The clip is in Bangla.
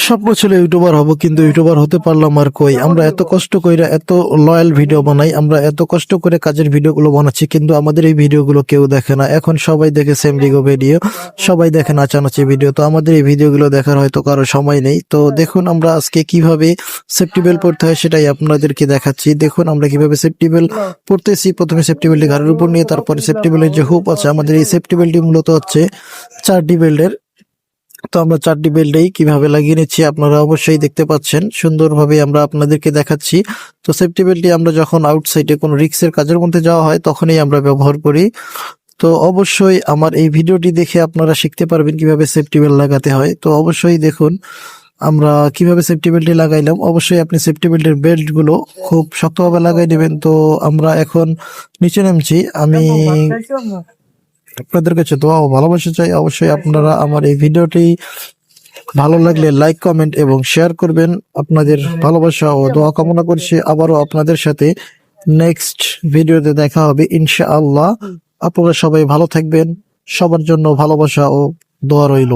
স্বপ্ন ছিল ইউটিউবার হব, কিন্তু ইউটিউবার হতে পারলাম আর কই। আমরা এত কষ্ট কইরা এত লয়াল ভিডিও বানাই, আমরা এত কষ্ট করে কাজের ভিডিওগুলো বানাচ্ছি, কিন্তু আমাদের এই ভিডিওগুলো কেউ দেখে না। এখন সবাই দেখে সেমডিগো ভিডিও, সবাই দেখে নাচানাচি ভিডিও। তো আমাদের এই ভিডিওগুলো দেখার হয়তো কারো সময় নেই। তো দেখুন আমরা আজকে কিভাবে সেফটি বেল্ট পড়তে হয় সেটাই আপনাদেরকে দেখাচ্ছি। দেখুন আমরা কিভাবে সেফটি বেল্ট পড়তেছি। প্রথমে সেফটি বেল্টটি ঘাড়ের উপর নিয়ে, তারপরে সেফটি বেল্টের যে হুপ আছে, আমাদের এই সেফটি বেল্টটি মূলত হচ্ছে 4D বেল্টের। তো আমরা 4D বেল্টেই কিভাবে লাগিয়ে নিচ্ছি আপনারা অবশ্যই দেখতে পাচ্ছেন, সুন্দরভাবে আমরা আপনাদেরকে দেখাচ্ছি। তো সেফটি বেল্টটি আমরা যখন আউটসাইডে কোনো রিক্সের কাজের মধ্যে যাওয়া হয় তখনই আমরা ব্যবহার করি। তো অবশ্যই আমার এই ভিডিওটি দেখে আপনারা শিখতে পারবেন কিভাবে সেফটি বেল্ট লাগাতে হয়। তো অবশ্যই দেখুন আমরা কিভাবে সেফটি বেল্টটি লাগাইলাম। অবশ্যই আপনি সেফটি বেল্টের বেল্ট গুলো খুব শক্তভাবে লাগাই নেবেন। তো আমরা এখন নিচে নামছি। আমি আপনাদের কাছে দোয়া ও ভালোবাসা চাই। অবশ্যই আপনারা আমার এই ভিডিওটি ভালো লাগলে লাইক, কমেন্ট এবং শেয়ার করবেন। আপনাদের ভালোবাসা ও দোয়া কামনা করছি। আবারও আপনাদের সাথে নেক্সট ভিডিওতে দেখা হবে ইনশাআল্লাহ। আপনারা সবাই ভালো থাকবেন। সবার জন্য ভালোবাসা ও দোয়া রইল।